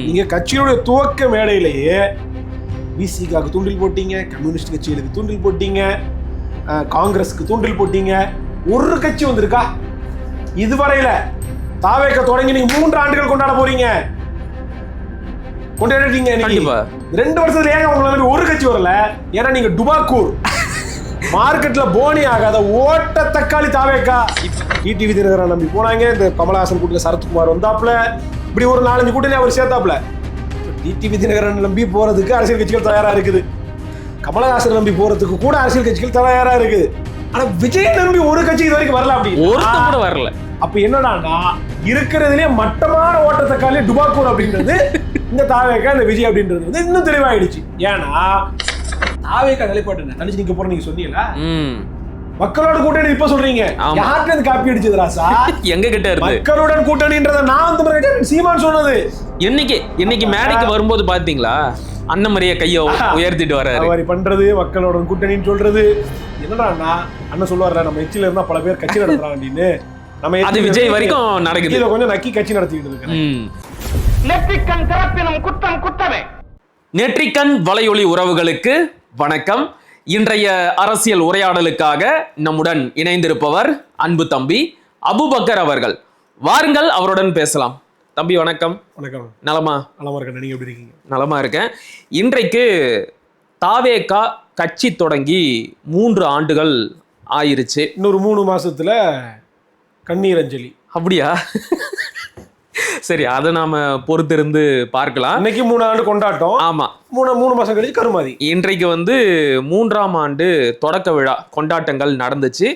நீங்க கட்சியோட துவக்க மேடையிலேயே விசிகாவுக்கு தூண்டில் போட்டீங்க, கம்யூனிஸ்ட் கட்சிகளுக்கு தூண்டில் போட்டீங்க, காங்கிரஸுக்கு தூண்டில் போட்டீங்க. ஒரு கட்சி வந்திருக்கா இதுவரையில? தாவேக்க தொடங்கி நீங்க 3 ஆண்டுகள் கொண்டாட போறீங்க, கொண்டாடிட்டீங்க. 2 வருஷத்துல ஏங்க உங்களால ஒரு கட்சி வரல? ஏன்னா நீங்க டுபாக்கூர் மார்க்கெட்ல போனி ஆகாத ஓட்ட தக்காளி தாவேக்கா. டிடிவி தினகரன் நம்பி போனாங்க, இந்த கமலஹாசன் கூட்டத்தில் சரத்குமார் வந்தாப்புல, இப்படி ஒரு 4-5 கூட்டணி அவர் சேர்த்தாப்புல. டிடிவி தினகரன் நம்பி போறதுக்கு அரசியல் கட்சிகள் தயாரா இருக்குது, கமலஹாசன் நம்பி போறதுக்கு கூட அரசியல் கட்சிகள் தயாரா இருக்குது. ஆனா விஜய் நம்பி ஒரு கட்சி இது வரைக்கும் வரல, அப்படி கூட வரல. அப்ப என்னடான்னா இருக்கிறதுலே மட்டமான ஓட்ட தக்காளி டுபாக்கூர் அப்படின்றது இந்த தாவேக்கா, இந்த விஜய் அப்படின்றது வந்து இன்னும் தெளிவாயிடுச்சு. ஏன்னா தாவேக்கா நிலைப்பாடு தனிச்சு நிக்க போற நீங்க சொன்னீங்களா, மக்களோட கூட்டணி இப்ப சொல்றீங்க, யார்கிட்ட காப்பி அடிச்சது ராசா? எங்க கிட்ட இருக்கு மக்களுடன் கூட்டணின்றத நான் வந்து சீமான் சொன்னது. இன்னைக்கு மேடைக்கு வரும்போது பாத்தீங்களா, அண்ணன் மாதிரியே கைய உயர்த்திட்டு வர்றாரு பண்றது, மக்களோட கூட்டணின்னு சொல்றது. என்னடா அண்ணன் சொல்லுவார்ல, நம்ம எச்சில இருந்தா பல பேர் கட்சி நடத்துறாங்க அப்படின்னு, நம்ம அது விஜய் வரைக்கும் நடக்குது. இத கொஞ்சம் நக்கி கட்சி நடத்திட்டு இருக்கேன். நெற்றிக்கண் திறப்பினும் குற்றம் குற்றமே. நெற்றிக்கண் வலையொலி உறவுகளுக்கு வணக்கம். இன்றைய அரசியல் உரையாடலுக்காக நம்முடன் இணைந்திருப்பவர் அன்பு தம்பி அபுபக்கர் அவர்கள். வாருங்கள், அவருடன் பேசலாம். தம்பி வணக்கம். வணக்கம். நலமா? நலமா இருக்கேன், நீங்க எப்படி இருக்கீங்க? நலமா இருக்கேன். இன்றைக்கு தாவேகா கட்சி தொடங்கி 3 ஆண்டுகள் ஆயிருச்சு. இன்னொரு 3 மாசத்துல கண்ணீர் அஞ்சலி. அப்படியா? சரி, அதை நாம பொறுத்திருந்து பார்க்கலாம். இன்னைக்கு 3 ஆண்டு கொண்டாட்டம். ஆமா, 3 மாசம் கழிச்சு கருமாதி. இன்றைக்கு வந்து 3ஆம் ஆண்டு தொடக்க விழா கொண்டாட்டங்கள் நடந்துச்சு.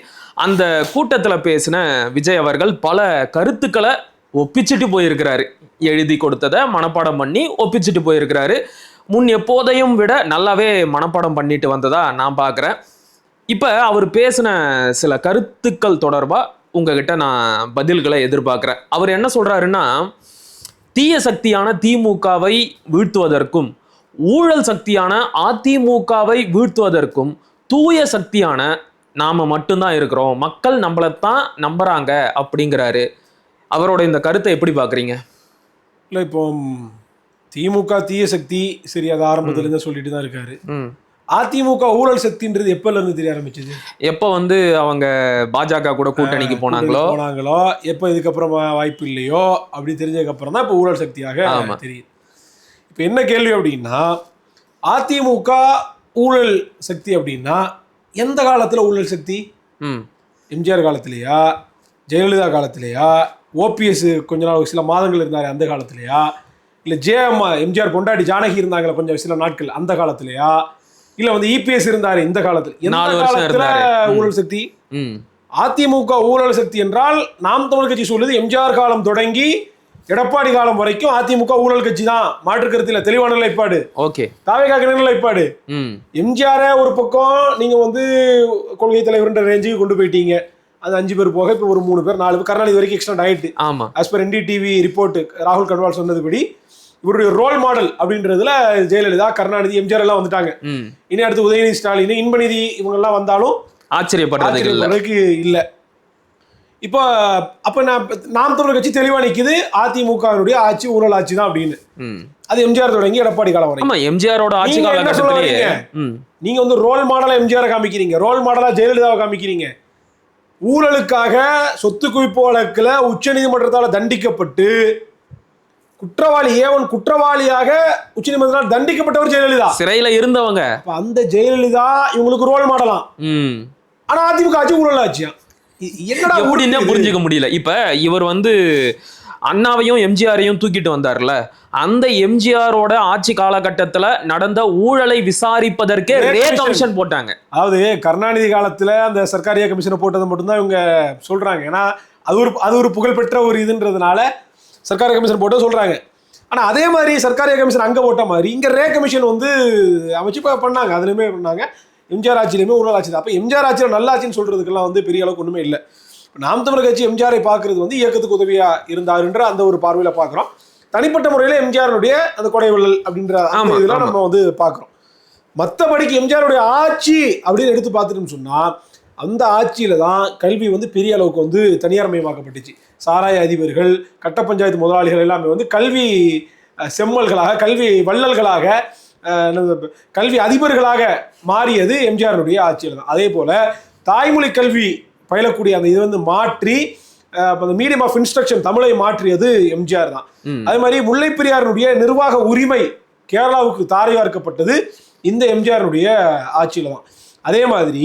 அந்த கூட்டத்துல பேசின விஜய் அவர்கள் பல கருத்துக்களை ஒப்பிச்சுட்டு போயிருக்கிறாரு. எழுதி கொடுத்ததை மனப்பாடம் பண்ணி ஒப்பிச்சுட்டு போயிருக்கிறாரு. முன் எப்போதையும் விட நல்லாவே மனப்பாடம் பண்ணிட்டு வந்ததா நான் பார்க்குறேன். இப்போ அவர் பேசின சில கருத்துக்கள் தொடர்பாக உங்ககிட்ட நான் பதில்களை எதிர்பார்க்குறேன். அவர் என்ன சொல்கிறாருன்னா, தீய சக்தியான திமுகவை வீழ்த்துவதற்கும் ஊழல் சக்தியான அதிமுகவை வீழ்த்துவதற்கும் தூய சக்தியான நாம் மட்டும்தான் இருக்கிறோம், மக்கள் நம்மளைத்தான் நம்புகிறாங்க அப்படிங்கிறாரு. அவரோட இந்த கருத்தை எப்படி பார்க்குறீங்க? இல்லை, இப்போ திமுக தீய சக்தி, சரி, அது ஆரம்பத்துலேருந்து சொல்லிட்டு தான் இருக்காரு. அதிமுக ஊழல் சக்தின்றது எப்பல இருந்து தெரிய ஆரம்பிச்சது? எப்போ வந்து அவங்க பாஜக கூட கூட்டணிக்கு போனாங்களோ எப்போ இதுக்கப்புறமா வாய்ப்பு இல்லையோ அப்படி தெரிஞ்சதுக்கு அப்புறம் தான் இப்போ ஊழல் சக்தியாக தெரியுது. இப்போ என்ன கேள்வி அப்படின்னா, அதிமுக ஊழல் சக்தி அப்படின்னா எந்த காலத்தில் ஊழல் சக்தி? எம்ஜிஆர் காலத்திலேயா, ஜெயலலிதா காலத்திலேயா, ஓபிஎஸ் கொஞ்ச நாள் சில மாதங்கள் இருந்தாரு அந்த காலத்திலேயா, இல்லை எம்ஜிஆர் கொண்டாடி ஜானகி இருந்தாங்களே கொஞ்சம் சில நாட்கள் அந்த காலத்திலேயா, இல்ல வந்து இபிஎஸ் இருந்தாரு இந்த காலத்துல? எந்த காலத்துல ஊழல் சக்தி? அதிமுக ஊழல் சக்தி என்றால் நாம் தமிழ் கட்சி சொல்லுது எம்ஜிஆர் காலம் தொடங்கி எடப்பாடி காலம் வரைக்கும் அதிமுக ஊழல் கட்சி தான், மாற்று கருத்துல தெளிவான நிலைப்பாடு. ஓகே, தாவேக்கான நிலைப்பாடு. எம்ஜிஆர் ஒரு பக்கம் நீங்க வந்து கொள்கை தலைவர் ரேஞ்சுக்கு கொண்டு போயிட்டீங்க, அது 5 பேர் போக இப்போ ஒரு 3 பேர் 4 பேர் கருணாநிதி வரைக்கும் எக்ஸ்டெண்ட் ஆயிட்டு. ஆமா, ஆஸ் பர் NDTV ரிப்போர்ட் ராகுல் கன்வால் சொன்னதுபடி இவருடைய ரோல் மாடல் அப்படின்றதுல ஜெயலலிதா, கருணாநிதி, எம்ஜிஆர் எல்லாம் வந்துட்டாங்க. இனி அடுத்து உதயநிதி ஸ்டாலின், இன்பநிதி இவங்க எல்லாம் வந்தாலும் ஆச்சரியப்படுறதுக்கு இல்ல. இப்போ அப்ப நாம் தமிழர் கட்சி தெளிவா நிக்குது, அதிமுகவுடைய ஆட்சி ஊழல் ஆட்சி தான் அப்படின்னு. அது எம்ஜிஆர் தொடங்கி எடப்பாடி காலம் வரைக்கும் எம்ஜிஆரோட ஆட்சி காலகட்டத்திலேயே நீங்க வந்து ரோல் மாடலா எம்ஜிஆரை காமிக்கிறீங்க, ரோல் மாடலா ஜெயலலிதாவை காமிக்கிறீங்க. ஊழலுக்காக சொத்து குவிப்பு வழக்குல உச்ச நீதிமன்றத்தால தண்டிக்கப்பட்டு குற்றவாளியாக உச்ச நீதிமன்றத்தால் தண்டிக்கப்பட்டவர் ஜெயலலிதா, சிறையில இருந்தவங்க. அந்த ஜெயலலிதா இவங்களுக்கு ரோல் மாடலாம். ஆனா அதிமுக ஆட்சி ஊழல் ஆட்சியா? என்னடா புரிஞ்சுக்க முடியல. இப்ப இவர் வந்து அண்ணாவையும் எம்ஜிஆரையும் தூக்கிட்டு வந்தார்ல, அந்த எம்ஜிஆரோட ஆட்சி காலகட்டத்துல நடந்த ஊழலை விசாரிப்பதற்கே ரே கமிஷன் போட்டாங்க. அதாவது கருணாநிதி காலத்துல அந்த சர்க்காரியா கமிஷனை போட்டதை மட்டும்தான் இவங்க சொல்றாங்க. ஏன்னா அது ஒரு புகழ்பெற்ற ஒரு இதுன்றதுனால சர்க்காரிய கமிஷன் போட்டு சொல்றாங்க. ஆனா அதே மாதிரி சர்க்காரிய கமிஷன் அங்க போட்ட மாதிரி இங்க ரே கமிஷன் வந்து அமைச்சு பண்ணாங்க. அதுலயுமே பண்ணாங்க, எம்ஜிஆர் ஆட்சியிலுமே ஊழல் ஆட்சி. அப்ப எம்ஜிஆர் ஆட்சியில் நல்ல ஆட்சின்னு சொல்றதுக்கெல்லாம் வந்து பெரிய அளவுக்கு ஒண்ணுமே இல்லை. நாம் தமிழர் கட்சி எம்ஜிஆரை பார்க்கறது வந்து இயக்கத்துக்கு உதவியா இருந்தாருன்ற அந்த ஒரு பார்வையில பாக்குறோம். தனிப்பட்ட முறையில எம்ஜிஆருடைய அந்த கொடைவள்ளல் அப்படின்ற இதெல்லாம் நம்ம வந்து பாக்குறோம். மற்றபடிக்கு எம்ஜிஆருடைய ஆட்சி அப்படின்னு எடுத்து பார்த்துட்டோம்னு சொன்னா அந்த ஆட்சியில தான் கல்வி வந்து பெரிய அளவுக்கு வந்து தனியார் மயமாக்கப்பட்டுச்சு. சாராய அதிபர்கள், கட்ட பஞ்சாயத்து முதலாளிகள் எல்லாமே வந்து கல்வி செம்மல்களாக, கல்வி வள்ளல்களாக, கல்வி அதிபர்களாக மாறியது எம்ஜிஆருடைய ஆட்சியில் தான். அதே போல தாய்மொழி கல்வி பயிலக்கூடிய அந்த இது வந்து மாற்றி மீடியம் ஆஃப் இன்ஸ்ட்ரக்ஷன் தமிழை மாற்றியது எம்ஜிஆர் தான். அதே மாதிரி முல்லைப்பெரியாருடைய நிர்வாக உரிமை கேரளாவுக்கு தாரையார்க்கப்பட்டது இந்த எம்ஜிஆருடைய ஆட்சியில தான். அதே மாதிரி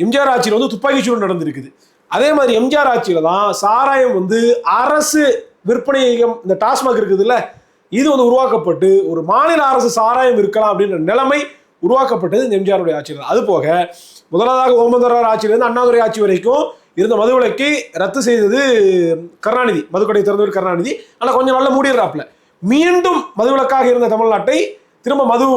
எம்ஜிஆர் ஆட்சியில் வந்து துப்பாக்கிச்சூடு நடந்திருக்குது. அதே மாதிரி எம்ஜிஆர் ஆட்சியில தான் சாராயம் வந்து அரசு விற்பனையகம், இந்த டாஸ்மாக் இருக்குதுல்ல, இது வந்து உருவாக்கப்பட்டு ஒரு மாநில அரசு சாராயம் இருக்கலாம் அப்படின்ற நிலைமை உருவாக்கப்பட்டது இந்த எம்ஜிஆருடைய ஆட்சியில். அது போக முதலாவதாக ஓமந்தூரார் ஆட்சியிலிருந்து அண்ணாதுரை ஆட்சி வரைக்கும் இருந்த மதுவிலக்கை ரத்து செய்தது கருணாநிதி, மதுக்கடை திறந்தவர் கருணாநிதி. ஆனால் கொஞ்சம் நல்லா மூடிடுறாப்புல. மீண்டும் மதுவிலக்காக இருந்த தமிழ்நாட்டை திரும்ப மது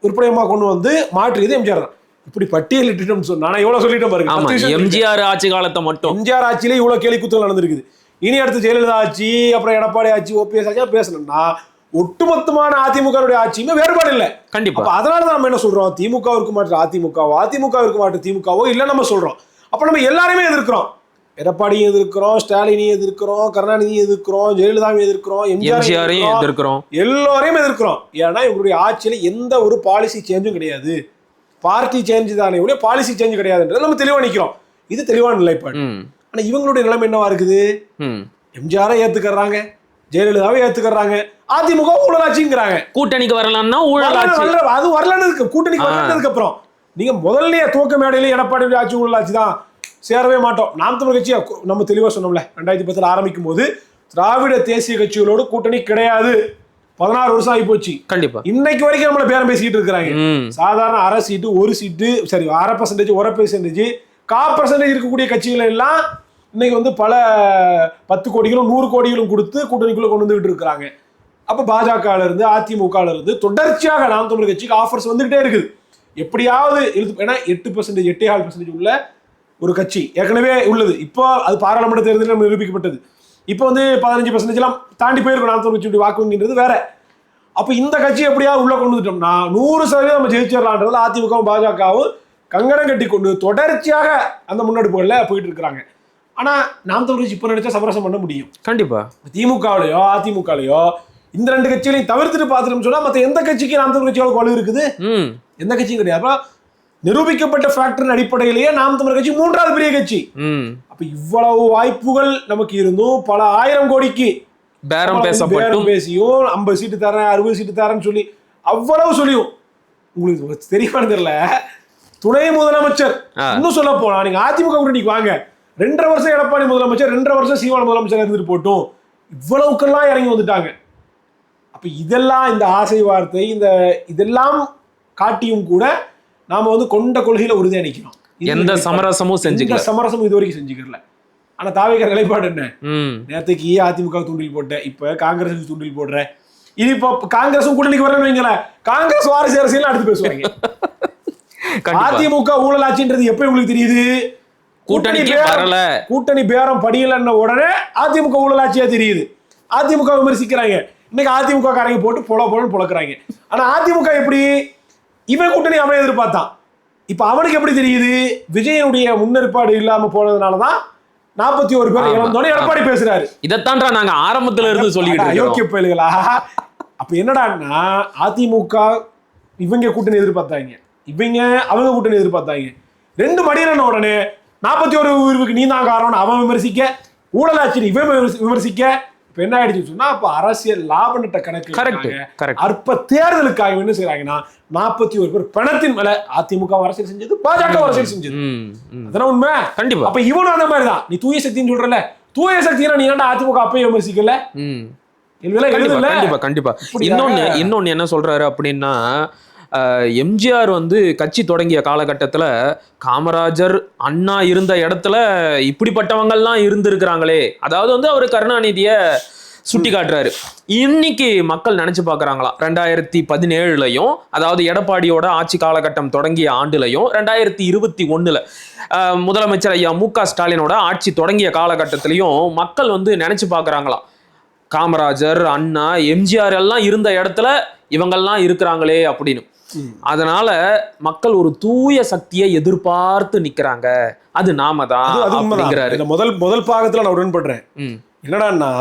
விற்பனையமாக கொண்டு வந்து மாற்றியது எம்ஜிஆர் தான். இப்படி பட்டியலிட்டு சொன்னா எவ்வளவு சொல்லிட்டோம் பாருங்க. எம்ஜிஆர் ஆட்சி காலத்தை மட்டும் எம்ஜிஆர் ஆட்சியிலே இவ்வளவு கேலி குத்துகள் நடந்திருக்குது. இனி அடுத்து ஜெயலலிதா ஆட்சி, அப்புறம் எடப்பாடி ஆட்சி, ஓபிஎஸ் ஆட்சி பேசணும்னா ஒட்டுமொத்தமான அதிமுக ஆட்சியுமே வேறுபாடு இல்லை. கண்டிப்பா. அதனாலதான் நம்ம என்ன சொல்றோம், திமுகவிற்கு மாற்று அதிமுகவோ, அதிமுகவிற்கு மாற்று திமுகவோ இல்லை நம்ம சொல்றோம். அப்ப நம்ம எல்லாருமே எதிர்க்கிறோம். எடப்பாடியும் எதிர்க்கிறோம், ஸ்டாலினையும் எதிர்க்கிறோம், கருணாநிதியும் எதிர்க்கிறோம், ஜெயலலிதாவையும் எதிர்க்கிறோம், எம்ஜிஆரையும் எதிர்க்கிறோம், எல்லோரையும் எதிர்க்கிறோம். ஏன்னா இவங்களுடைய ஆட்சியில எந்த ஒரு பாலிசி சேஞ்சும் கிடையாது. பார்ட்டி சேஞ்ச் தானே ஒழிய பாலிசி சேஞ்ச் கிடையாதுன்றது நம்ம தெளிவா நிக்கிறோம். இது தெளிவான நிலைப்பாடு. ஆனா இவங்களுடைய நிலைமை என்னவா இருக்குது, எம்ஜிஆரை ஏத்துக்கிறாங்க, ஜெயலலிதாவை ஏத்துக்கிறாங்க, அதிமுக ஊழலாட்சிங்கிறாங்க. கூட்டணிக்கு வரலாம்னா ஊழலாட்சி, அது வரலான்னு இருக்கு. கூட்டணிக்கு வரலானதுக்கு அப்புறம் நீங்க முதல்ல துவக்க மேடையில எடப்பாடி ஆட்சி ஊழலாட்சி தான், சேரவே மாட்டோம். நாம் தமிழ் கட்சி நம்ம தெளிவா சொன்னோம்ல, 2010 ஆரம்பிக்கும் போது திராவிட தேசிய கட்சிகளோடு கூட்டணி கிடையாது. 16 வருஷம் ஆகி போச்சு. கண்டிப்பா. இன்னைக்கு வரைக்கும் நம்மள பேரம் பேசிட்டு இருக்கிறாங்க. சாதாரண அரை சீட்டு, ஒரு சீட்டு, சரி 1/2%, 1% 1/4% இருக்கக்கூடிய கட்சிகள் எல்லாம் இன்னைக்கு வந்து பல 10 கோடிகளும் 100 கோடிகளும் கொடுத்து கூட்டணிக்குள்ள கொண்டு வந்துகிட்டு இருக்கிறாங்க. அப்ப பாஜக இருந்து அதிமுக இருந்து தொடர்ச்சியாக நாம் தமிழ் கட்சிக்கு ஆஃபர்ஸ் வந்துகிட்டே இருக்குது. எப்படியாவது ஏன்னா 8%, 8.5% உள்ள ஒரு கட்சி ஏற்கனவே உள்ளது. இப்போ அது பாராளுமன்ற தேர்தலில் நிரூபிக்கப்பட்டது. இப்போ வந்து 15% எல்லாம் தாண்டி போயிருக்கும் நாம் தமிழ் கட்சியுடைய வாக்குங்கிறது வேற. அப்ப இந்த கட்சி எப்படியாவது உள்ள கொண்டு வந்துட்டோம்னா 100% நம்ம ஜெயிச்சிடலான்றதுல அதிமுகவும் பாஜகவும் கங்கணம் கட்டி கொண்டு தொடர்ச்சியாக அந்த முன்னெடுப்புகள்ல போயிட்டு இருக்கிறாங்க. ஆனா நாம் தமிழ் கட்சி இப்ப நினைச்சா சமரசம் பண்ண முடியும். கண்டிப்பா. திமுகவிலையோ அதிமுகலையோ இந்த 2 கட்சிகளையும் தவிர்த்துட்டு பார்த்துட்டோம்னு சொன்னா மத்த எந்த கட்சிக்கு நாம் தமிழ் கட்சியோட வலு இருக்குது? எந்த கட்சியும் கிடையாது. அப்ப நிரூபிக்கப்பட்ட ஃபேக்டரின் அடிப்படையிலேயே நாம் தமிழ் கட்சி 3வது பெரிய கட்சி. அப்ப இவ்வளவு வாய்ப்புகள் நமக்கு இருந்தும் பல 1000 கோடிக்கு பேரம் பேசியும் 50 சீட்டு தரேன், 60 சீட்டு தரேன்னு சொல்லி அவ்வளவு சொல்லியும் உங்களுக்கு தெரியுமான்னு தெரியல. துணை முதலமைச்சர் இன்னும் சொல்ல போனா நீங்க அதிமுக கூட்டணிக்கு வாங்க, 2.5 வருஷம் எடப்பாடி முதலமைச்சர், 2.5 வருஷம் சீமான் முதலமைச்சர் இருந்துட்டு போட்டும், இவ்வளவுக்கெல்லாம் இறங்கி வந்துட்டாங்க. அப்ப இதெல்லாம் இந்த ஆசை வார்த்தை இதெல்லாம் காட்டியும் கூட நாம வந்து கொண்ட கொள்கையில உறுதியா நிக்கிறோம். எந்த சமரசமும் செஞ்சுக்கல, சமரசமும் இது வரைக்கும் செஞ்சுக்கல. ஆனா தாவேக நிலைப்பாடு என்ன, நேரத்துக்கு அதிமுக தூண்டில் போட்டேன், இப்ப காங்கிரஸ் தூண்டில் போடுற, இது இப்போ காங்கிரஸும் கூட்டணிக்கு வரலன்னு வைங்கள, காங்கிரஸ் வாரிசு அரசியல் அடுத்து பேசுவாங்க. அதிமுக ஊழலாட்சின்றது எப்ப உங்களுக்கு தெரியுது? கூட்டணி பேரம் படியலன்ன உடனே அதிமுக ஊழலாட்சியா தெரியுது. அதிமுக விமர்சிக்கிறாங்க. இன்னைக்கு அதிமுக காரங்க போட்டு பொலன்னு பொழக்கிறாங்க. ஆனா அதிமுக எப்படி இவன் கூட்டணி அவன் எதிர்பார்த்தான். இப்ப அவனுக்கு எப்படி தெரியுது? விஜயனுடைய முன்னேற்பாடு இல்லாம போனதுனாலதான் 41 பேர் இழந்தோன்னு எடப்பாடி பேசுறாரு. இதைத்தான் நாங்க ஆரம்பத்துல இருந்து சொல்லிக்கிட்டு யோக்கிய பயல்களா. அப்ப என்னடான்னா அதிமுக இவங்க கூட்டணி எதிர்பார்த்தாங்க, இவங்க அவங்க கூட்டணி எதிர்பார்த்தாங்க. 2 மடியின உடனே 41 உயிருக்கு நீ தான் காரணம் அவன் விமர்சிக்க, ஊழலாட்சி இவன் விமர்சிக்க. இப்ப என்ன ஆயிடுச்சு சொன்னா, அப்ப அரசியல் லாப நட்ட கணக்கு அற்ப தேர்தலுக்காக என்ன செய்யறாங்கன்னா 41 பேர் பணத்தின் மேல அதிமுக அரசியல் செஞ்சது, பாஜக அரசியல் செஞ்சது. அதெல்லாம் உண்மை. கண்டிப்பா. அப்ப இவனும் அந்த மாதிரிதான். நீ தூய சக்தின்னு சொல்றல, தூய சக்தினா நீ ஏன்டா அதிமுக அப்பயே விமர்சிக்கல? கண்டிப்பா. இன்னொன்னு என்ன சொல்றாரு அப்படின்னா, எம்ஜிஆர் வந்து கட்சி தொடங்கிய காலகட்டத்துல காமராஜர் அண்ணா இருந்த இடத்துல இப்படிப்பட்டவங்கள்லாம் இருந்திருக்கிறாங்களே, அதாவது வந்து அவரு கருணாநிதிய சுட்டி காட்டுறாரு. இன்னைக்கு மக்கள் நினைச்சு பாக்குறாங்களா, 2017லயும் அதாவது எடப்பாடியோட ஆட்சி காலகட்டம் தொடங்கிய ஆண்டுலையும் 2021 முதலமைச்சர் ஐயா மு.க. ஸ்டாலினோட ஆட்சி தொடங்கிய காலகட்டத்திலையும் மக்கள் வந்து நினைச்சு பாக்குறாங்களா, காமராஜர் அண்ணா எம்ஜிஆர் எல்லாம் இருந்த இடத்துல இவங்கெல்லாம் இருக்கிறாங்களே அப்படின்னு. அதனால மக்கள் ஒரு தூய சக்தியை எதிர்பார்த்து நிக்கிறாங்க. அது நாம தான். முதல் பாகத்துல நான் உடன்படுறேன். என்னடான்னா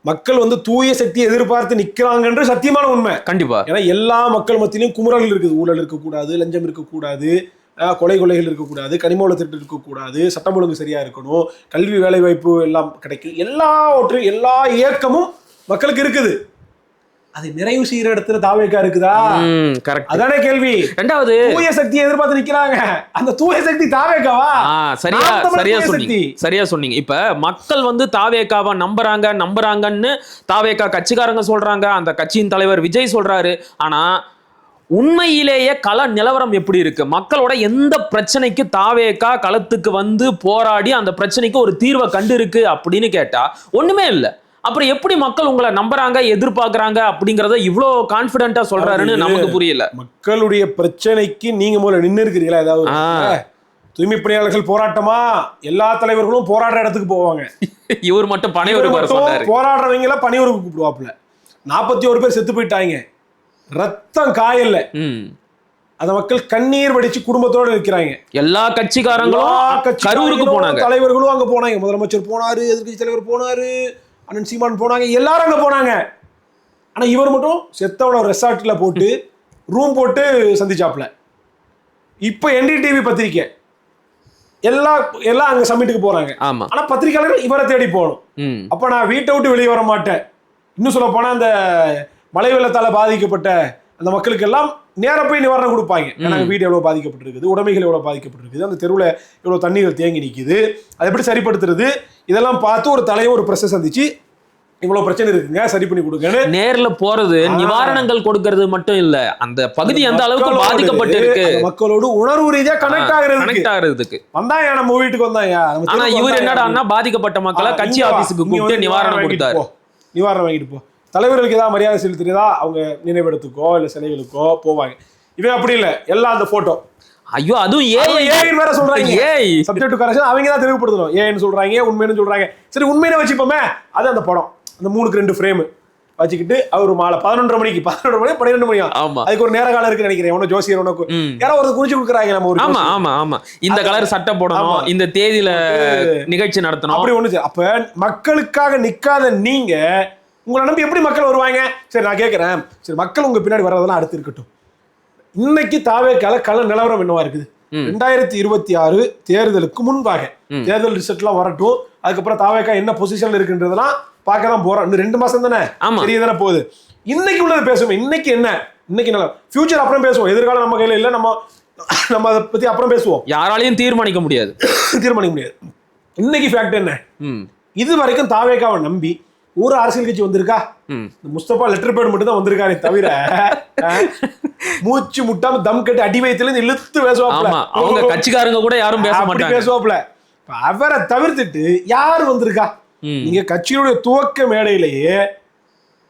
மக்கள் வந்து தூய சக்தியை எதிர்பார்த்து நிக்கிறாங்கன்ற சத்தியமான உண்மை. கண்டிப்பா. ஏன்னா எல்லா மக்கள் மத்தியிலும் குமுறல் இருக்குது. ஊழல் இருக்கக்கூடாது, லஞ்சம் இருக்கக்கூடாது, கொலைகள் இருக்கக்கூடாது, கனிமவள திருட்டு இருக்கக்கூடாது, சட்டம் ஒழுங்கு சரியா இருக்கணும், கல்வி வேலை வாய்ப்பு எல்லாம் கிடைக்கும், எல்லா இயக்கமும் மக்களுக்கு இருக்குது. அது நிறைவு செய்யற இடத்துல தாவேக்கா இருக்குதா? அதானே கேள்வி. ரெண்டாவது, தூய சக்தியை எதிர்பார்த்து நிக்கிறாங்க. அந்த தூய சக்தி தாவேக்காவா? சரியா சொன்னீங்க. இப்ப மக்கள் வந்து தாவேக்காவா நம்புறாங்கன்னு தாவேக்கா கட்சிக்காரங்க சொல்றாங்க, அந்த கட்சியின் தலைவர் விஜய் சொல்றாரு. ஆனா உண்மையிலேயே கள நிலவரம் எப்படி இருக்கு? மக்களோட எந்த பிரச்சனைக்கு தாவேக்கா களத்துக்கு வந்து போராடி அந்த பிரச்சனைக்கு ஒரு தீர்வை கண்டு இருக்கு அப்படின்னு கேட்டா ஒண்ணுமே இல்லை. அப்புறம் எப்படி மக்கள் உங்களை நம்புறாங்க, எதிர்பார்க்கறாங்க அப்படிங்கறத இவ்வளவு கான்பிடென்ட்டா சொல்றாருன்னு நமக்கு புரியல. மக்களுடைய பிரச்சனைக்கு நீங்க முதல்ல நின்று இருக்கிறீங்களா? ஏதாவது தூய்மை பணியாளர்கள் போராட்டமா எல்லா தலைவர்களும் போராடுற இடத்துக்கு போவாங்க. இவர் மட்டும் பணியூருக்கு போராடுறவங்கள பணியூருக்கு கூப்பிடுவாப்புல. 41 பேர் செத்து போயிட்டாங்க, ரத்தம் காயல்ல. அந்த மக்கள் கண்ணீர் வடிச்சு குடும்பத்தோட இருக்கிறாங்க. எல்லா கட்சிக்காரங்களும் கரூருக்கு போனாங்க, தலைவர்களும் அங்க போனாங்க. முதலமைச்சர் போனாரு, எதிர்கட்சி தலைவர் போனாரு, அண்ணன் சீமான் போனாங்க, எல்லாரும் அங்க போனாங்க. ஆனா இவர் மட்டும் செத்தவன ரெசார்ட்ல போட்டு ரூம் போட்டு சந்திச்சாப்ல. இப்ப NDTV பத்திரிக்கை எல்லாம் அங்க சமிட்டுக்கு போறாங்க. ஆனா பத்திரிகையாளர்கள் இவரை தேடி போகணும். அப்ப நான் வீட்டை விட்டு வெளியே வர மாட்டேன். இன்னும் சொல்ல போனா அந்த மழை வெள்ளத்தால பாதிக்கப்பட்ட அந்த மக்களுக்கு எல்லாம் நேரம் போய் நிவாரணம் கொடுப்பாங்க. ஏன்னா வீடு எவ்வளவு பாதிக்கப்பட்டிருக்குது, உடைமைகள் எவ்வளவு பாதிக்கப்பட்டிருக்குது, அந்த தெருவில் எவ்வளவு தண்ணீர் தேங்கி நிற்குது, அதை எப்படி சரிப்படுத்துறது, இதெல்லாம் பார்த்து ஒரு தலைவர் ஒரு பிரச்சனை சந்திச்சு இவ்வளவு பிரச்சனை இருக்குங்க, சரி பண்ணி கொடுங்க. நேர்ல போறது நிவாரணங்கள் கொடுக்கறது மட்டும் இல்ல, அந்த பகுதி எந்த அளவுக்கு பாதிக்கப்பட்டு இருக்கு மக்களோடு உணர்வு ரீதியா கனெக்ட் ஆகுறதுக்கு வந்தாங்க. நம்ம வீட்டுக்கு வந்தாங்க. ஆனா இவர் என்னடா பாதிக்கப்பட்ட மக்களை கட்சி ஆபீஸுக்கு கூப்பிட்டு நிவாரணம் கொடுத்தாரு. நிவாரணம் வாங்கிட்டு போ. தலைவர்களுக்கு ஏதாவது மரியாதை செலுத்துறதா அவங்க நினைவிடத்துக்கோ இல்ல சிலைகளுக்கோ போவாங்க. இவன் அப்படி இல்ல, எல்லாம் அந்த போட்டோ. ஐயோ, அதுவும் வேற சொல்றாங்க. சப்ஜெக்ட் கரெக்ஷன் அவங்க தான் தெளிவுபடுத்தணும். ஏன்னு சொல்றாங்க, உண்மைன்னு சொல்றாங்க. சரி, உண்மையில வச்சுப்போமே. அது அந்த படம், அந்த 3x2 ஃப்ரேம் வச்சுக்கிட்டு அவர் மாலை 11:30 மணிக்கு 12 மணி அதுக்கு ஒரு நேர காலம் இருக்கு நினைக்கிறேன். உனக்கு ஜோசியர் உனக்கு யாரோ ஒரு குறிச்சு கொடுக்குறாங்க. நம்ம ஒரு ஆமா இந்த கலர் சட்டை போடணும், இந்த தேதியில நிகழ்ச்சி நடத்தணும், அப்படி ஒண்ணு. அப்ப மக்களுக்காக நிக்காத நீங்க உங்களை நம்பி எப்படி மக்கள் வருவாங்க? சரி, நான் கேட்கிறேன், சரி மக்கள் உங்க பின்னாடி வர்றதெல்லாம் அடுத்து இருக்கட்டும். இன்னைக்கு தாவேக்கால கள நிலவரம் என்னவா இருக்குது? 2026 தேர்தலுக்கு முன்பாக தேர்தல் ரிசல்ட் எல்லாம் வரட்டும். அதுக்கப்புறம் தாவேக்கா என்ன பொசிஷன்ல இருக்குன்றதெல்லாம் பார்க்க தான் போறோம். இன்னும் 2 மாசம் தானே, தெரியதானே போகுது. இன்னைக்கு உள்ளது பேசுவோம். இன்னைக்கு என்ன, இன்னைக்கு நல்லா ஃபியூச்சர் அப்புறம் பேசுவோம். எதிர்காலம் நம்ம கையில இல்ல, நம்ம அதை பத்தி அப்புறம் பேசுவோம். யாராலையும் தீர்மானிக்க முடியாது. இன்னைக்கு ஃபேக்ட் என்ன? இது வரைக்கும் தாவேக்காவை நம்பி ஒரு அரசியல் கட்சி வந்திருக்கா? முஸ்தபா லெட்டர் பேட் மட்டும் தான் வந்திருக்காரு தவிர மூச்சு முட்டாம தம் கட்டி அடி வயத்துல இழுத்து பேசுவாப்ல. அவங்க கட்சிக்காரங்க கூட யாரும் பேசுவாப்ல. அவரை தவிர்த்துட்டு யாரு வந்திருக்கா? நீங்க கட்சியுடைய துவக்க மேடையிலேயே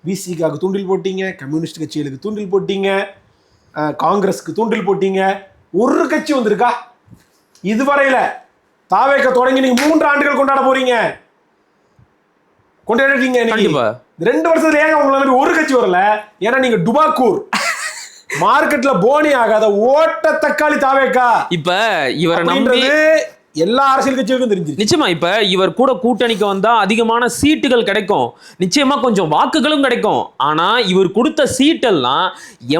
விசிகாக்கு தூண்டில் போட்டீங்க, கம்யூனிஸ்ட் கட்சிகளுக்கு தூண்டில் போட்டீங்க, காங்கிரஸ்க்கு தூண்டில் போட்டீங்க. ஒரு கட்சி வந்திருக்கா இதுவரையில? தாவேக்க தொடங்கி நீங்க 3 ஆண்டுகள் கொண்டாட போறீங்க, கொண்டாடிட்டீங்க. 2 வருஷத்துல ஏங்க உங்களை ஒரு கட்சி வரல? ஏன்னா நீங்க டுபாக்கூர் மார்க்கெட்ல போனி ஆகாத ஓட்ட தக்காளி தாவேக்கா. இப்ப இவரை நம்பி எல்லா அரசியல் கட்சிகளுக்கும் தெரிஞ்சு. நிச்சயமா இப்ப இவர் கூட கூட்டணிக்கு வந்தா அதிகமான சீட்டுகள் கிடைக்கும், நிச்சயமா கொஞ்சம் வாக்குகளும் கிடைக்கும். ஆனா இவர் கொடுத்த சீட்டெல்லாம்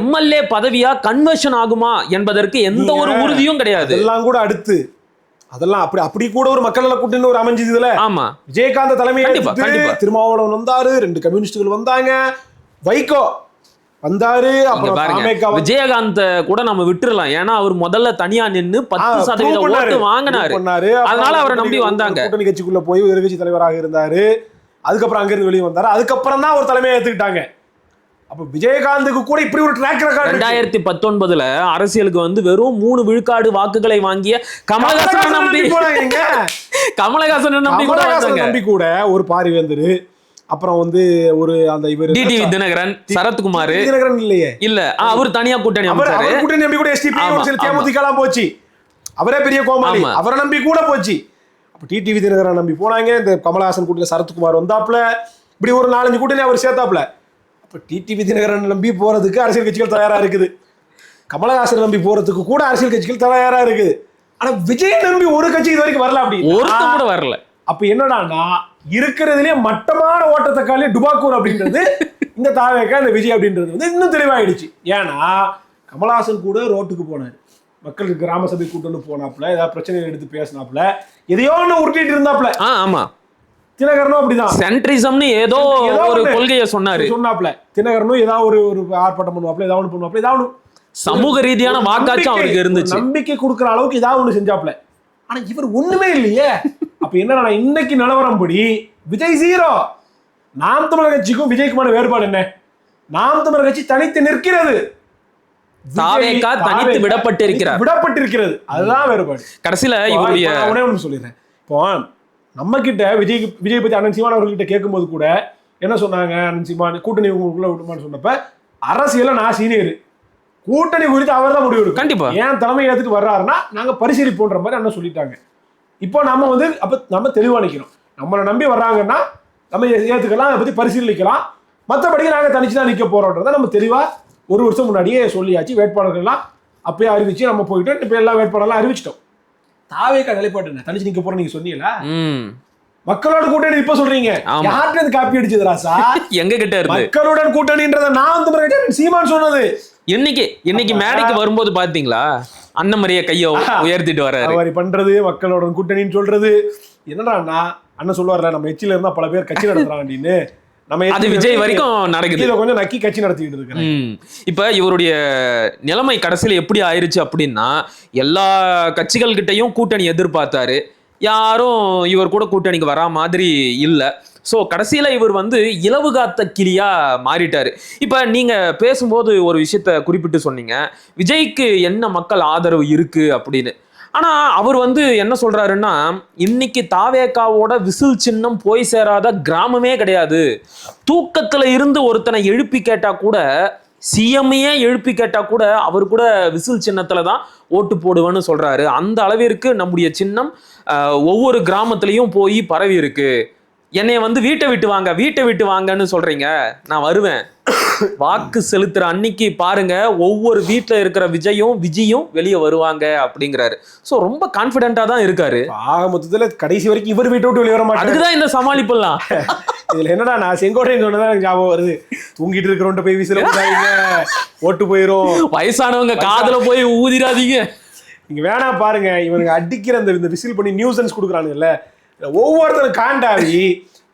MLA பதவியா கன்வர்ஷன் ஆகுமா என்பதற்கு எந்த ஒரு உறுதியும் கிடையாது. எல்லாம் கூட அடுத்து அதெல்லாம் அப்படி கூட ஒரு மக்கள் நல கூட்டணி ஒரு அமைஞ்சது. இதுல ஆமா, விஜயகாந்த் தலைமையில் திருமாவளவன் வந்தாரு, 2 கம்யூனிஸ்டுகள் வந்தாங்க, வைகோ வந்தாரு. விஜயகாந்த் கூட நம்ம விட்டுறலாம், ஏன்னா அவர் முதல்ல தனியா நின்னு 10% ஓட்டு வாங்கினாரு, அதனால அவரை நம்பி வந்தாங்க. கூட்டணி கட்சிக்குள்ள போய் எதிர்கட்சி தலைவராக இருந்தாரு. அதுக்கப்புறம் அங்கிருந்து வெளியே வந்தாரு. அதுக்கப்புறம் தான் ஒரு தலைமையை ஏத்துக்கிட்டாங்க. அப்ப விஜயகாந்துக்கு கூட இப்படி ஒரு ட்ராக் ரெக்கார்ட். 2019 அரசியலுக்கு வந்து வெறும் 3 விழுக்காடு வாக்குகளை வாங்கிய கமலஹாசன் நம்பி கூட ஒரு பாரிவேந்தர், அப்புறம் வந்து ஒரு அந்த இவர் டிடிவி தினகரன், சரத்குமார் இல்லையே இல்ல அவர் தனியா கூட்டணி கூட்டணி நம்பி கூட STP தேமுதிக போச்சு. அவரே பெரிய கோமாளி, அவரை நம்பி கூட போச்சு. அப்ப டிடிவி தினகரன் நம்பி போனாங்க. இந்த கமலஹாசன் கூட்டணி சரத்குமார் வந்தாப்ல, இப்படி ஒரு 4-5 கூட்டணி அவர் சேர்த்தாப்ல. அப்ப டிடிவி தினகரன் நம்பி போறதுக்கு அரசியல் கட்சிகள் தயாரா இருக்குது, கமலஹாசன் நம்பி போறதுக்கு கூட அரசியல் கட்சிகள் தயாரா இருக்குது. ஆனா விஜய் நம்பி ஒரு கட்சி இது வரைக்கும் வரல, அப்படி ஒருத்தர் கூட வரல. அப்ப என்னடான்னா இருக்கிறதுலயே மட்டமான ஓட்டத்தக்காளி டுபாக்கூர் அப்படின்றது இந்த தாவேக்கா இந்த விஜய் அப்படின்றது வந்து இன்னும் தெளிவாயிடுச்சு. ஏன்னா கமலஹாசன் கூட ரோட்டுக்கு போனாரு, மக்களுக்கு கிராம சபை கூட்டம்னு போனாப்புல, ஏதாவது பிரச்சனை எடுத்து பேசினாப்புல, எதையோ ஒன்று உருட்டிட்டு இருந்தாப்புல. ஆமா, தினகரனும் அப்படிதான் சென்ட்ரிசம்னு ஏதோ ஒரு கொள்கையை சொன்னாப்புல. தினகரனும் ஏதாவது ஒரு ஆர்ப்பாட்டம் பண்ணுவாப்புல, ஏதாவது ஒன்று பண்ணுவாப்புல, ஏதாவது சமூக ரீதியான வாக்காச்சும் அவருக்கு இருந்துச்சு, நம்பிக்கை கொடுக்குற அளவுக்கு ஏதாவது ஒன்று செஞ்சாப்புல. ஆனா இவர் ஒண்ணுமே இல்லையே. அப்ப என்ன இன்னைக்கு நிலவரம் படி விஜய் 0. நாம் தமிழர் கட்சிக்கும் விஜய்க்குமான வேறுபாடு என்ன? நாம் தமிழர் கட்சி தனித்து நிற்கிறது, தாவேகா தனித்து விடப்பட்டிருக்கிறது. அதுதான் வேறுபாடு. கடைசியில இவருடைய ஒண்ணு சொல்லிடுறேன். இப்போ நம்ம கிட்ட விஜய் பத்தி அண்ணன் சீமான் அவர்கிட்ட கேட்கும்போது கூட என்ன சொன்னாங்க, அண்ணன் சீமான் கூட்டணி உங்களுக்குள்ள விடுமான்னு சொன்னப்ப, அரசியல நான் சீனியர், கூட்டணி குறித்து அவர் தான் முடிவு எடுக்கும், கண்டிப்பா ஏன் தலைமை ஏத்துட்டு வர்றாருன்னா நாங்க பரிசீலிப்போன்ற மாதிரி அண்ணன் சொல்லிட்டாங்க. இப்போ நம்ம வந்து அப்ப நம்ம தெளிவா நிக்கிறோம், நம்மளை நம்பி வர்றாங்கன்னா நம்ம ஏத்துக்கலாம், அதை பத்தி பரிசீலிக்கலாம், மற்றபடிக்கு நாங்க தனிச்சு தான் நிக்க போறோன்றதை நம்ம தெளிவா 1 வருஷம் முன்னாடியே சொல்லியாச்சு. வேட்பாளர்கள்லாம் அப்பயே அறிவிச்சு நம்ம போயிட்டு இப்ப எல்லா வேட்பாளர்லாம் அறிவிச்சிட்டோம். தாவேக்கா நிலைப்பாடு என்ன, தனிச்சு நிக்க போறோம் நீங்க சொன்னீங்களா? மக்களோட கூட்டணி இப்ப சொல்றீங்க, யார்கிட்ட காப்பி அடிச்சது ராசா? எங்க கிட்ட இருந்து மக்களுடன் கூட்டணின்றத நான் வந்து சீமான் சொன்னது. இன்னைக்கு மேடைக்கு வரும்போது பாத்தீங்களா, அண்ணன் மாதிரியே கைய உயர்த்திட்டு வர்றாரு. மாதிரி பண்றது, மக்களோட கூட்டணின்னு சொல்றது. என்னடா அண்ணன் சொல்லுவார்ல, நம்ம எச்சில இருந்தா பல பேர் கட்சி நடத்துறாங்க அப்படின்னு, நம்ம அது விஜய் வரைக்கும் நடக்குது. இதை கொஞ்சம் நக்கி கட்சி நடத்திட்டு இருக்கேன். இப்ப இவருடைய நிலைமை கடைசியில எப்படி ஆயிருச்சு அப்படின்னா, எல்லா கட்சிகள் கிட்டையும் கூட்டணி எதிர்பார்த்தாரு, யாரும் இவர் கூட கூட்டணிக்கு வரா மாதிரி இல்ல. ஸோ கடைசியில இவர் வந்து இலவு காத்த கிளியா மாறிட்டாரு. இப்ப நீங்க பேசும்போது ஒரு விஷயத்த குறிப்பிட்டு சொன்னீங்க, விஜய்க்கு என்ன மக்கள் ஆதரவு இருக்கு அப்படின்னு. ஆனா அவர் வந்து என்ன சொல்றாருன்னா, இன்னைக்கு தாவேக்காவோட விசில் சின்னம் போய் சேராத கிராமமே கிடையாது. தூக்கத்துல இருந்து ஒருத்தனை எழுப்பி கேட்டா கூட, சிஎம்ஐயே எழுப்பி கேட்டா கூட அவர் கூட விசில் சின்னத்துல தான் ஓட்டு போடுவேன்னு சொல்றாரு. அந்த அளவிற்கு நம்முடைய சின்னம் ஒவ்வொரு கிராமத்திலையும் போய் பரவி இருக்கு. என்னைய வந்து வீட்டை விட்டு வாங்கன்னு சொல்றீங்க, நான் வருவேன், வாக்கு செலுத்துற அன்னைக்கு பாருங்க ஒவ்வொரு வீட்டுல இருக்கிற விஜயும் வெளியே வருவாங்க அப்படிங்கிறாரு. சோ ரொம்ப கான்பிடென்டா தான் இருக்காரு. ஆக மொத்தத்துல கடைசி வரைக்கும் இவர் வீட்டை விட்டு வெளியே வர மாட்டாரு. அதுக்குதான் இந்த சமாளிப்பெல்லாம். இதுல என்னடா, நான் செங்கோட்டையன் சொன்னதான் எனக்கு ஞாபகம் வருது. தூங்கிட்டு இருக்கிறவன்ட்ட போய் விசில ஓட்டு போயிரும், வயசானவங்க காதுல போய் ஊதிராதீங்க, நீங்க வேணா பாருங்க. இவனுக்கு அடிக்கிற அந்த விசில் பண்ணி நியூசன்ஸ் கொடுக்குறானுங்கல்ல, ஒவ்வொருத்தரும் காண்டாவி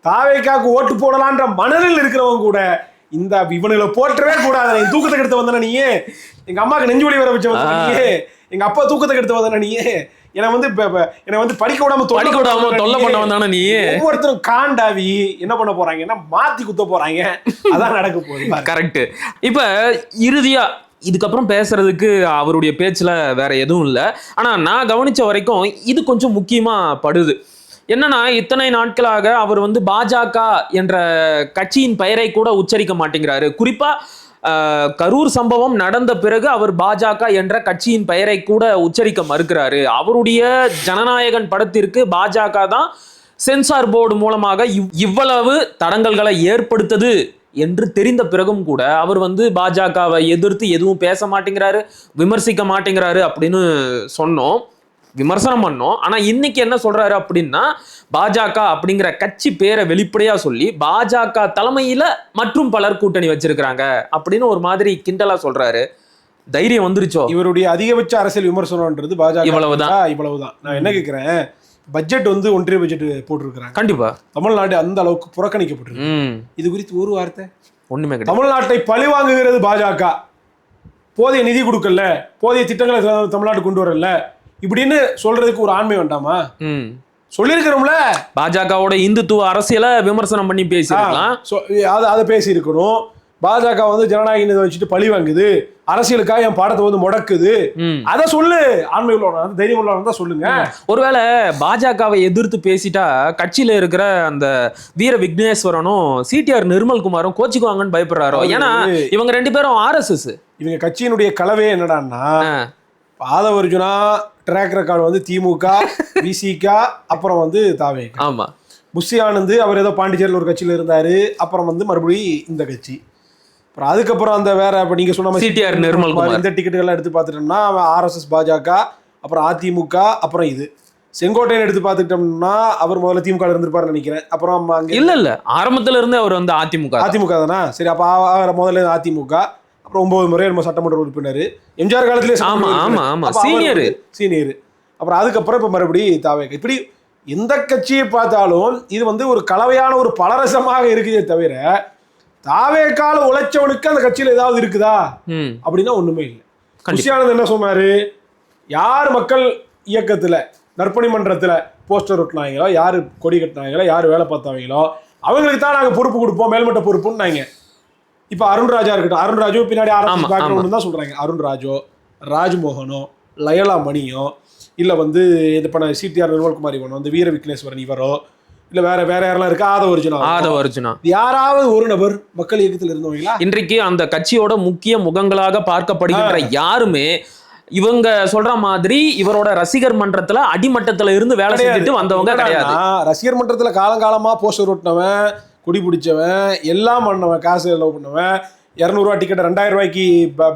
தாவேக்காக்கு ஓட்டு போடலான்ற மனதில் இருக்கிறவங்க கூட இந்த இவனுங்களை போட்டவே கூடாது. தூக்கத்தை கெடுத்து வந்தன நீயே, எங்க அம்மாக்கு நெஞ்சு வலி வர வச்ச நீயே, எங்க அப்பா தூக்கத்தை கெடுத்து வந்தன நீயே, என்னை வந்து படிக்க விடாம தொல்லை பண்ண வந்தானே நீ. ஒவ்வொருத்தரும் காண்டாவி என்ன பண்ண போறாங்கன்னா மாத்தி குத்த போறாங்க. அதான் நடக்க போகுது. கரெக்ட். இப்ப இறுதியா இதுக்கப்புறம் பேசுறதுக்கு அவருடைய பேச்சுல வேற எதுவும் இல்லை. ஆனா நான் கவனிச்ச வரைக்கும் இது கொஞ்சம் முக்கியமா படுது. என்னன்னா, இத்தனை நாட்களாக அவர் வந்து பாஜக என்ற கட்சியின் பெயரை கூட உச்சரிக்க மாட்டேங்கிறாரு. குறிப்பா கரூர் சம்பவம் நடந்த பிறகு அவர் பாஜக என்ற கட்சியின் பெயரை கூட உச்சரிக்க மறுக்கிறாரு. அவருடைய ஜனநாயகன் படத்திற்கு பாஜக தான் சென்சார் போர்டு மூலமாக இவ்வளவு தடங்கல்களை ஏற்படுத்தது என்று தெரிந்த பிறகும் கூட அவர் வந்து பாஜகவை எதிர்த்து எதுவும் பேச மாட்டேங்கிறாரு, விமர்சிக்க மாட்டேங்கிறாரு அப்படின்னு சொன்னோம், விமர்சனம் பண்ணோம். ஆனா இன்னைக்கு என்ன சொல்றாரு அப்படின்னா, பாஜக அப்படிங்கிற கட்சி பேரை வெளிப்படையா சொல்லி பாஜக தலைமையில மற்றும் பலர் கூட்டணி வச்சிருக்காங்க அப்படின்னு ஒரு மாதிரி கிண்டலா சொல்றாரு. தைரியம் வந்துருச்சோ? இவருடைய அதிகபட்ச அரசியல் விமர்சனம்ன்றது பாஜக இவ்வளவுதான். நான் என்ன கேட்கிறேன், பட்ஜெட் வந்து ஒன்றிய பட்ஜெட் போட்டிருக்கிறாங்க. கண்டிப்பா தமிழ்நாடு அந்த அளவுக்கு புறக்கணிக்கப்பட்டிருக்கு. இது குறித்து ஒரு வார்த்தை ஒண்ணுமே கிடையாது. தமிழ்நாட்டை பழி வாங்குகிறது பாஜக, போதிய நிதி கொடுக்கல, போதிய திட்டங்களை தமிழ்நாடு கொண்டு வரல இப்படின்னு சொல்றதுக்கு ஒரு ஆண்மை வேண்டாமா? சொல்லியிருக்கிறோம்ல, பாஜகவோட இந்துத்துவ அரசியலை விமர்சனம் பண்ணி பேசிருக்கலாம், அதை பேசி இருக்கணும். பாஜக வந்து ஜனநாயக வச்சுட்டு பழி வாங்குது, அரசியலுக்காக என் பாடத்தை வந்து முடக்குது, அதை சொல்லு. ஆண்மை உள்ளவன, தைரியம் உள்ளவன தான் சொல்லுங்க. ஒருவேளை பாஜகவை எதிர்த்து பேசிட்டா கட்சியில இருக்கிற அந்த வீர விக்னேஸ்வரனும் சிடிஆர் நிர்மல்குமாரும் கோச்சிக்குவாங்கன்னு பயப்படுறாரோ? ஏன்னா இவங்க 2 பேரும் RSS. இவங்க கட்சியினுடைய கலவே என்னடான்னா, ஆதவர்ஜுனா ட்ராக் ரெக்கார்டு வந்து திமுக, விசிக, அப்புறம் வந்து தாவே. ஆமா, புஷி ஆனந்த் அவர் ஏதோ பாண்டிச்சேரியில் ஒரு கட்சியில் இருந்தாரு, அப்புறம் வந்து மறுபடியும் இந்த கட்சி, அப்புறம் அதுக்கப்புறம் அந்த வேற இப்போ நீங்க சொன்ன சிடிஆர் நிர்மல்குமார், இந்த டிக்கெட்டுகள்லாம் எடுத்து பார்த்துட்டோம்னா RSS, பாஜக, அப்புறம் அதிமுக, அப்புறம் இது செங்கோட்டையன் எடுத்து பார்த்துக்கிட்டோம்னா அவர் முதல்ல திமுக இருந்திருப்பாருன்னு நினைக்கிறேன். அப்புறம் அங்க இல்ல ஆரம்பத்துல இருந்தே அவர் வந்து அதிமுக தானா? சரி, அப்ப அவர் முதல்ல அதிமுக, அப்புறம் 9 முறை நம்ம சட்டமன்ற உறுப்பினர், எம்ஜிஆர் காலத்திலே சீனியர். அப்புறம் அதுக்கப்புறம் இப்ப மறுபடியும் தாவேக. இப்படி எந்த கட்சியை பார்த்தாலும் இது வந்து ஒரு கலவையான ஒரு பலரசமாக இருக்குதே தவிர தாவேக்கால உழைச்சவனுக்கு அந்த கட்சியில ஏதாவது இருக்குதா அப்படின்னா ஒண்ணுமே இல்லை. குஷியானது என்ன சொன்னாரு, யார் மக்கள் இயக்கத்துல நற்பணி மன்றத்துல போஸ்டர் ஒட்டினாங்களோ, யாரு கொடி கட்டினாங்களோ, யாரு வேலை பார்த்தாங்களோ அவங்களுக்கு தான் நாங்க பொறுப்பு கொடுப்போம், மேல்மட்ட பொறுப்புன்னு. இப்ப அருண்ராஜா இருக்கட்டும், அருண்ராஜோ பின்னாடி பேக்ரவுண்ட் தான் சொல்றாங்க. அருண்ராஜோ, ராஜ்மோகனோ, லயலா மணியோ, இல்ல வந்து இந்த பண்ண சிடிஆர் நிர்மல்குமார் இவனோ, இந்த வீர விக்னேஸ்வரன் இவரோ, இல்ல வேற யாரெல்லாம் இருக்கு, ஆதவர்ஜுனா, யாராவது ஒரு நபர் மக்கள் இயக்கத்தில் இருந்தவங்களா? இன்றைக்கு அந்த கட்சியோட முக்கிய முகங்களாக பார்க்கப்படுகின்ற யாருமே இவங்க சொல்ற மாதிரி இவரோட ரசிகர் மன்றத்துல அடிமட்டத்துல இருந்து வேலை செஞ்சுட்டு வந்தவங்க கிடையாது. ரசிகர் மன்றத்துல காலங்காலமா போஸ்டர் ஒட்டினவன், குடி பிடிச்சவன், எல்லாம் பண்ணவன், காசு செலவு பண்ணவன், 200 ரூபாய் டிக்கெட் 2000 ரூபாய்க்கு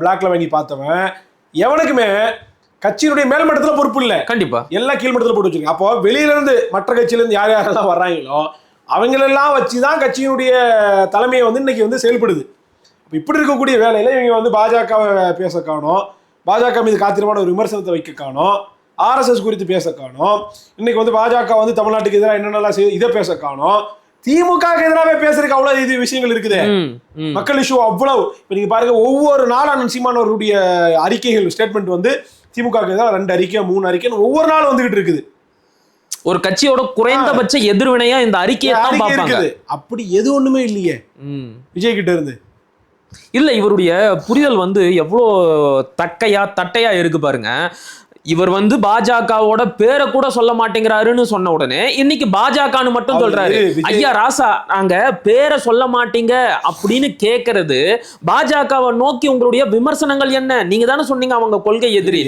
பிளாக்ல வாங்கி பார்த்தவன், எவனுக்குமே கட்சியினுடைய மேல்மட்டத்துல பொறுப்பு இல்ல. கண்டிப்பா எல்லாம் கீழ்மட்டத்துல போட்டு வச்சிருக்கேன். அப்போ வெளியில இருந்து மற்ற கட்சியில இருந்து யார் யாரெல்லாம் வர்றாங்களோ அவங்களெல்லாம் வச்சுதான் கட்சியினுடைய தலைமையை வந்து இன்னைக்கு வந்து செயல்படுது. இப்படி இருக்கக்கூடிய வேலையில இவங்க வந்து பாஜகவை பேச காணோம், பாஜக மீது காத்திரமான ஒரு விமர்சனத்தை வைக்க காணோம், ஆர்எஸ்எஸ் குறித்து பேச காணோம், இன்னைக்கு வந்து பாஜக வந்து தமிழ்நாட்டுக்கு எதிராக என்னென்னலாம் இதை பேச காணோம், திமுக எதிராகவே பேசுறதுக்கு அவ்வளவு இது விஷயங்கள் இருக்குது. மக்கள் இஷ்யூ அவ்வளவு. இப்ப நீங்க பாருங்க, ஒவ்வொரு நாளும் சீமானவருடைய அறிக்கைகள் ஸ்டேட்மெண்ட் வந்து திமுக எதிராக 2 அறிக்கை 3 அறிக்கை ஒவ்வொரு நாளும் வந்துகிட்டு இருக்குது. ஒரு கட்சியோட குறைந்தபட்ச எதிர்வினையா இந்த அறிக்கையை இருக்குது. அப்படி எது ஒண்ணுமே இல்லையே விஜய் கிட்ட இருந்து. இல்ல, இவருடைய புரிதல் வந்து எவ்வளோ தட்டையா இருக்கு பாருங்க. இவர் வந்து பாஜகவோட பேரை கூட சொல்ல மாட்டேங்கிறாருன்னு சொன்ன உடனே இன்னைக்கு பாஜகன்னு மட்டும் சொல்றாரு. ஐயா ராசா, நாங்க பேரை சொல்ல மாட்டீங்க அப்படின்னு கேட்கறது பாஜகவை நோக்கி உங்களுடைய விமர்சனங்கள் என்ன? நீங்க தானே சொன்னீங்க அவங்க கொள்கை எதிரி.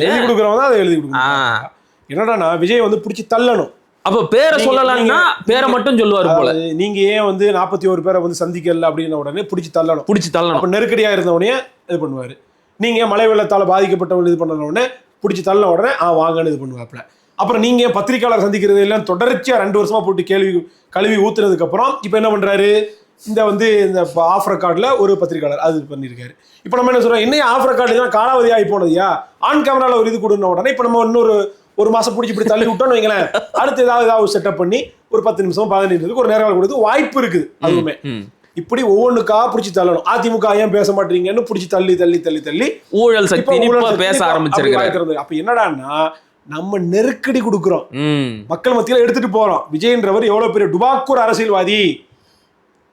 என்னடா விஜய் வந்து பிடிச்சி தள்ளணும். அப்ப பேரை சொல்லலாம்னா பேரை மட்டும் சொல்லுவாரு போல. நீங்க ஏன் வந்து 41 பேரை வந்து சந்திக்கல அப்படின்ன உடனே பிடிச்சி தள்ளணும். அப்ப நெருக்கடியா இருந்தவனே இது பண்ணுவாரு. நீங்க மழை வெள்ளத்தால பாதிக்கப்பட்டவங்க இது பண்ண உடனே பிடிச்சி தள்ள உடனே வாங்கன்னு இது பண்ணுவாப்ல. அப்புறம் நீங்க பத்திரிகையாளர் சந்திக்கிறது எல்லாம் தொடர்ச்சியா 2 வருஷமா போட்டு கழுவி ஊத்துனதுக்கு அப்புறம் இப்ப என்ன பண்றாரு, இந்த வந்து இந்த ஆஃப் ரெக்கார்ட்ல ஒரு பத்திரிகையாளர் அது பண்ணிருக்காரு. இப்ப நம்ம என்ன சொல்றோம், இன்னும் ஆஃப் ரெக்கார்டு தான் காலாவதி ஆகி போனதுயா, ஆன் கேமரால ஒரு இது கொடுன உடனே இப்ப நம்ம இன்னொரு 1 மாசம் பிடிச்சி இப்படி தள்ளி விட்டோம்னு வைங்களேன், அடுத்து ஏதாவது செட்டப் பண்ணி ஒரு 10 நிமிஷம் 15 நிமிஷத்துக்கு ஒரு நேரம் கொடுத்து வாய்ப்பு இருக்குது. அதுவுமே இப்படி ஒவ்வொன்றுக்கா பிடிச்சி தள்ளணும். அதிமுக ஏன் பேச மாட்டீங்கன்னு பிடிச்சி தள்ளி ஊழல் சக்தி பேச ஆரம்பிச்சிருக்காங்க. அப்ப என்னடான்னா நம்ம நெருக்கடி கொடுக்குறோம், மக்கள் மத்தியில எடுத்துட்டு போறோம். விஜயன்றவர் எவ்வளவு பெரிய டுபாக்கூர் அரசியல்வாதி,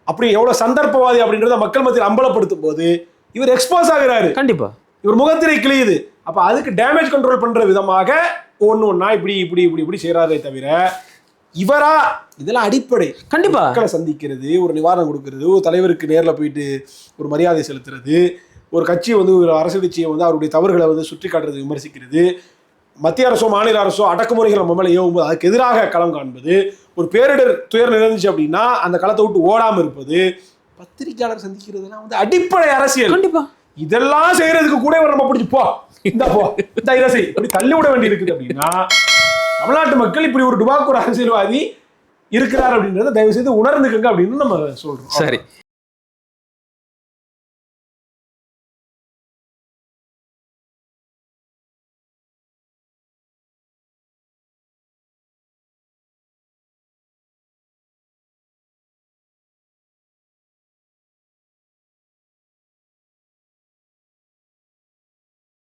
அப்படி எவ்வளவு சந்தர்ப்பவாதி அப்படின்றத மக்கள் மத்தியில் அம்பலப்படுத்தும் போது இவர் எக்ஸ்போஸ் ஆகிறாரு. கண்டிப்பா இவர் முகத்திரை கிளியுது. அப்ப அதுக்கு டேமேஜ் கண்ட்ரோல் பண்ற விதமாக ஒன்னா இப்படி செய்யறாரே தவிர இவரா இதெல்லாம் அடிப்படை. கண்டிப்பா மக்களை சந்திக்கிறது, ஒரு நிவாரணம் கொடுக்கறது, ஒரு தலைவருக்கு நேரில் போயிட்டு ஒரு மரியாதை செலுத்துறது, ஒரு கட்சியை வந்து ஒரு அரசியல் கட்சியை வந்து அவருடைய தவறுகளை வந்து சுற்றி காட்டுறது, விமர்சிக்கிறது, மத்திய அரசோ மாநில அரசோ அடக்குமுறைகளை நம்ம மேலே ஏவும்போது அதுக்கு எதிராக களம் காண்பது, ஒரு பேரிடர் துயர் நிகழ்ந்துச்சு அப்படின்னா அந்த களத்தை விட்டு ஓடாம இருப்பது, பத்திரிகையாளர் சந்திக்கிறதுலாம் வந்து அடிப்படை அரசியல். கண்டிப்பா இதெல்லாம் செய்யறதுக்கு கூட நம்ம பிடிச்சி இந்த இதை செய் இப்படி தள்ளி விட வேண்டி இருக்குது அப்படின்னா தமிழ்நாட்டு மக்கள் இப்படி ஒரு டுபாக்கூர் அரசியல்வாதி இருக்கிறார் அப்படின்றத தயவு செய்து உணர்ந்துக்கங்க அப்படின்னு நம்ம சொல்றோம். சரி.